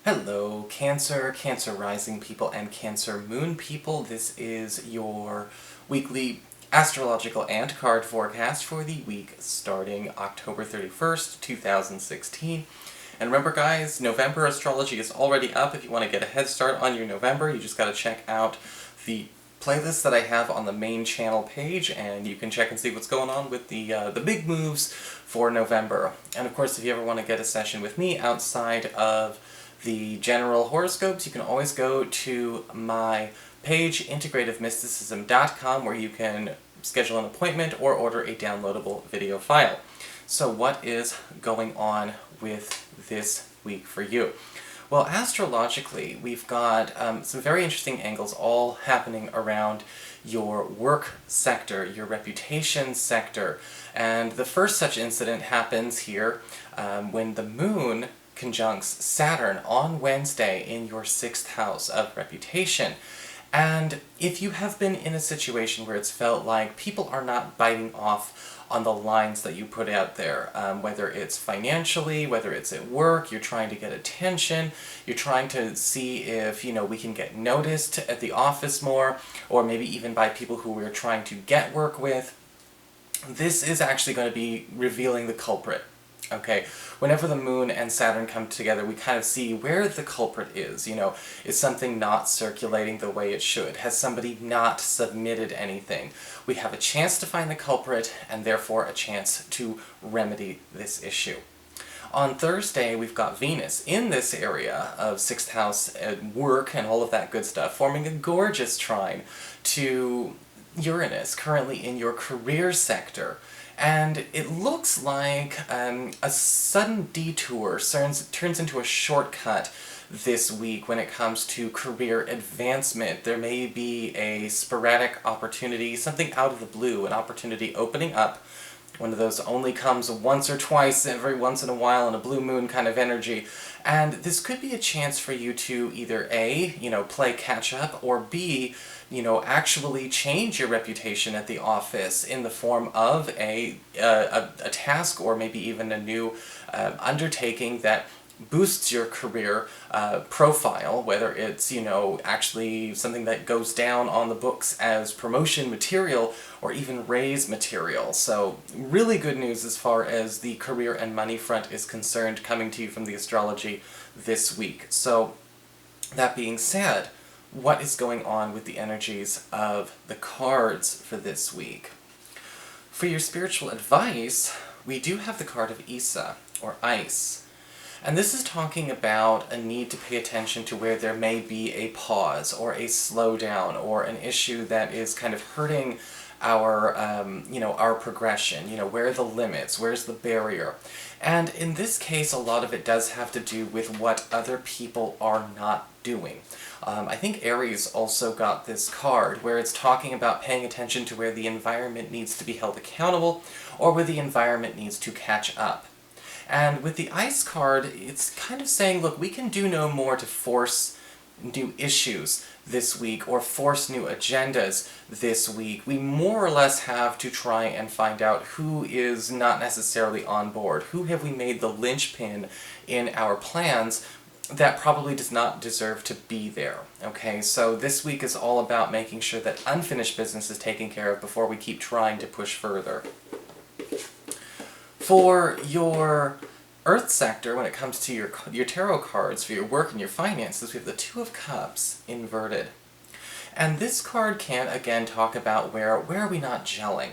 Hello, Cancer, Cancer Rising people, and Cancer Moon people. This is your weekly astrological and card forecast for the week starting October 31st, 2016. And remember guys, November astrology is already up. If you want to get a head start on your November, you just gotta check out the playlist that I have on the main channel page, and you can check and see what's going on with the big moves for November. And of course, if you ever want to get a session with me outside of the general horoscopes, you can always go to my page, integrativemysticism.com, where you can schedule an appointment or order a downloadable video file. So what is going on with this week for you? Well, astrologically, we've got some very interesting angles all happening around your work sector, your reputation sector. And the first such incident happens here when the moon conjuncts Saturn on Wednesday in your 6th house of reputation. And if you have been in a situation where it's felt like people are not biting off on the lines that you put out there, whether it's financially, whether it's at work, you're trying to get attention, you're trying to see if, we can get noticed at the office more, or maybe even by people who we're trying to get work with, this is actually going to be revealing the culprit. Okay, whenever the moon and Saturn come together, we kind of see where the culprit is. Is something not circulating the way it should? Has somebody not submitted anything? We have a chance to find the culprit, and therefore a chance to remedy this issue. On Thursday, we've got Venus in this area of 6th house work and all of that good stuff, forming a gorgeous trine to Uranus, currently in your career sector. And it looks like a sudden detour turns into a shortcut this week when it comes to career advancement. There may be a sporadic opportunity, something out of the blue, an opportunity opening up. One of those only comes once or twice every once in a while in a blue moon kind of energy. And this could be a chance for you to either A, play catch up, or B, actually change your reputation at the office in the form of a task or maybe even a new undertaking that boosts your career profile, whether it's, actually something that goes down on the books as promotion material or even raise material. So really good news as far as the career and money front is concerned coming to you from the astrology this week. So that being said, what is going on with the energies of the cards for this week? For your spiritual advice, we do have the card of Isa, or Ice. And this is talking about a need to pay attention to where there may be a pause, or a slowdown, or an issue that is kind of hurting our, our progression. Where are the limits? Where's the barrier? And in this case, a lot of it does have to do with what other people are not doing. I think Aries also got this card, where it's talking about paying attention to where the environment needs to be held accountable, or where the environment needs to catch up. And with the Ice card, it's kind of saying, look, we can do no more to force new issues this week, or force new agendas this week. We more or less have to try and find out who is not necessarily on board. Who have we made the linchpin in our plans that probably does not deserve to be there. Okay, so this week is all about making sure that unfinished business is taken care of before we keep trying to push further. For your Earth sector, when it comes to your tarot cards for your work and your finances, we have the Two of Cups inverted. And this card can, again, talk about where are we not gelling?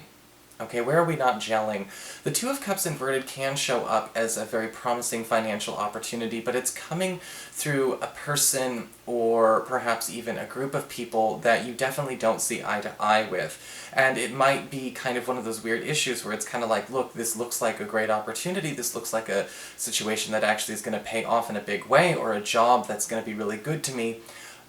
Okay, where are we not gelling? The Two of Cups inverted can show up as a very promising financial opportunity, but it's coming through a person or perhaps even a group of people that you definitely don't see eye to eye with. And it might be kind of one of those weird issues where it's kind of like, look, this looks like a great opportunity, this looks like a situation that actually is going to pay off in a big way, or a job that's going to be really good to me.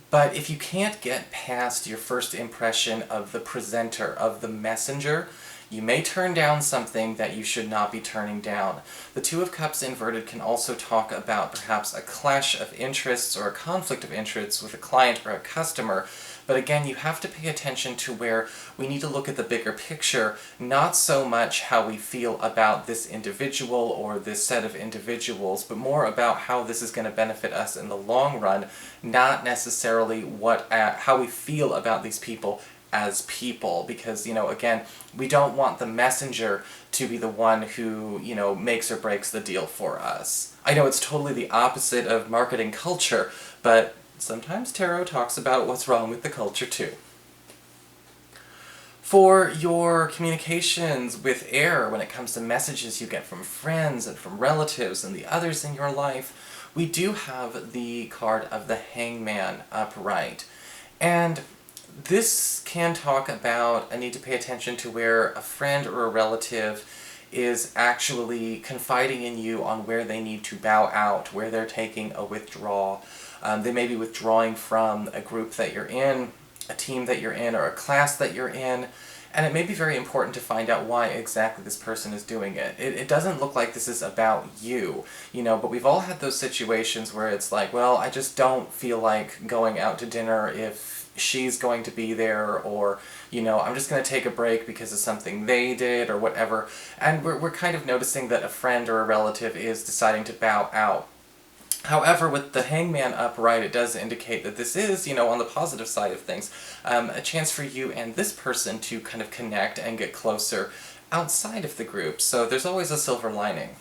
But if you can't get past your first impression of the presenter, of the messenger, you may turn down something that you should not be turning down. The Two of Cups inverted can also talk about perhaps a clash of interests or a conflict of interests with a client or a customer But again, you have to pay attention to where we need to look at the bigger picture, not so much how we feel about this individual or this set of individuals, but more about how this is going to benefit us in the long run, not necessarily how we feel about these people as people, because, again, we don't want the messenger to be the one who, makes or breaks the deal for us. I know it's totally the opposite of marketing culture, but sometimes tarot talks about what's wrong with the culture too. For your communications with air, when it comes to messages you get from friends and from relatives and the others in your life, we do have the card of the Hangman upright. And this can talk about a need to pay attention to where a friend or a relative is actually confiding in you on where they need to bow out, where they're taking a withdrawal. They may be withdrawing from a group that you're in, a team that you're in, or a class that you're in, and it may be very important to find out why exactly this person is doing it. It doesn't look like this is about you, but we've all had those situations where it's like, well, I just don't feel like going out to dinner if she's going to be there, or, I'm just going to take a break because of something they did, or whatever. And we're kind of noticing that a friend or a relative is deciding to bow out. However, with the Hangman upright, it does indicate that this is, on the positive side of things, a chance for you and this person to kind of connect and get closer outside of the group. So there's always a silver lining.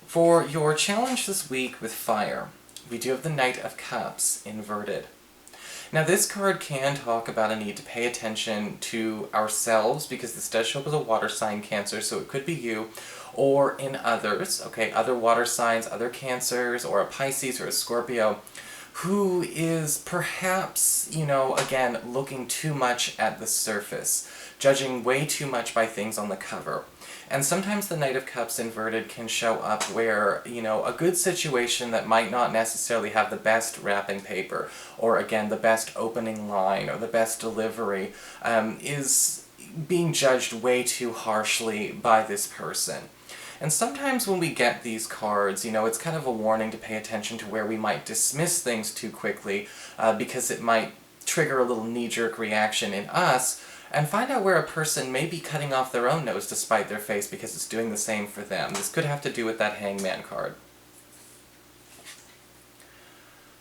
For your challenge this week with fire, we do have the Knight of Cups inverted. Now this card can talk about a need to pay attention to ourselves, because this does show up as a water sign, Cancer, so it could be you, or in others, okay, other water signs, other Cancers, or a Pisces or a Scorpio, who is perhaps, again, looking too much at the surface, judging way too much by things on the cover. And sometimes the Knight of Cups inverted can show up where, a good situation that might not necessarily have the best wrapping paper, or again, the best opening line, or the best delivery, is being judged way too harshly by this person. And sometimes when we get these cards, it's kind of a warning to pay attention to where we might dismiss things too quickly, because it might trigger a little knee-jerk reaction in us, and find out where a person may be cutting off their own nose to spite their face because it's doing the same for them. This could have to do with that Hangman card.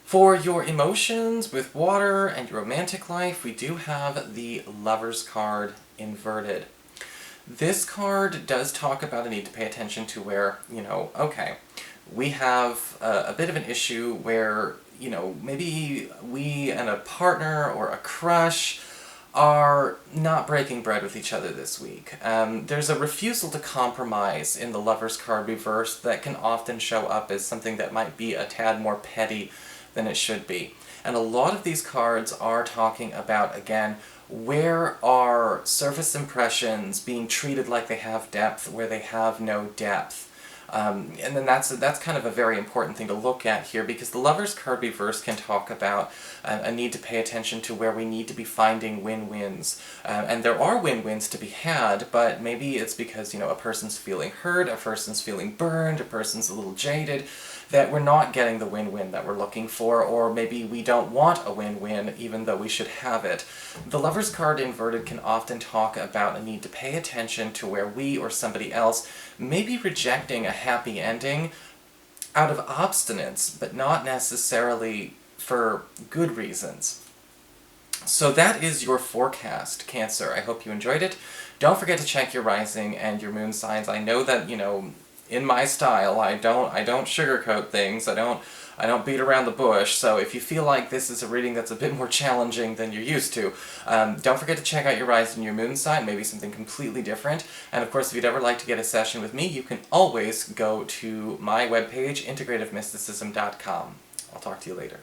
For your emotions with water and your romantic life, we do have the Lover's card inverted. This card does talk about a need to pay attention to where, okay, we have a bit of an issue where, maybe we and a partner or a crush are not breaking bread with each other this week. There's a refusal to compromise in the Lover's card reversed that can often show up as something that might be a tad more petty than it should be. And a lot of these cards are talking about, again, where are surface impressions being treated like they have depth, where they have no depth. And then that's kind of a very important thing to look at here, because the Lover's card reverse can talk about a need to pay attention to where we need to be finding win-wins. And there are win-wins to be had, but maybe it's because, a person's feeling hurt, a person's feeling burned, a person's a little jaded, that we're not getting the win-win that we're looking for, or maybe we don't want a win-win even though we should have it. The Lover's card inverted can often talk about a need to pay attention to where we or somebody else may be rejecting a happy ending out of obstinance, but not necessarily for good reasons. So that is your forecast, Cancer. I hope you enjoyed it. Don't forget to check your rising and your moon signs. I know that, in my style, I don't sugarcoat things. I don't beat around the bush. So if you feel like this is a reading that's a bit more challenging than you're used to, don't forget to check out your rising and your moon sign, maybe something completely different. And of course, if you'd ever like to get a session with me, you can always go to my webpage, integrativemysticism.com. I'll talk to you later.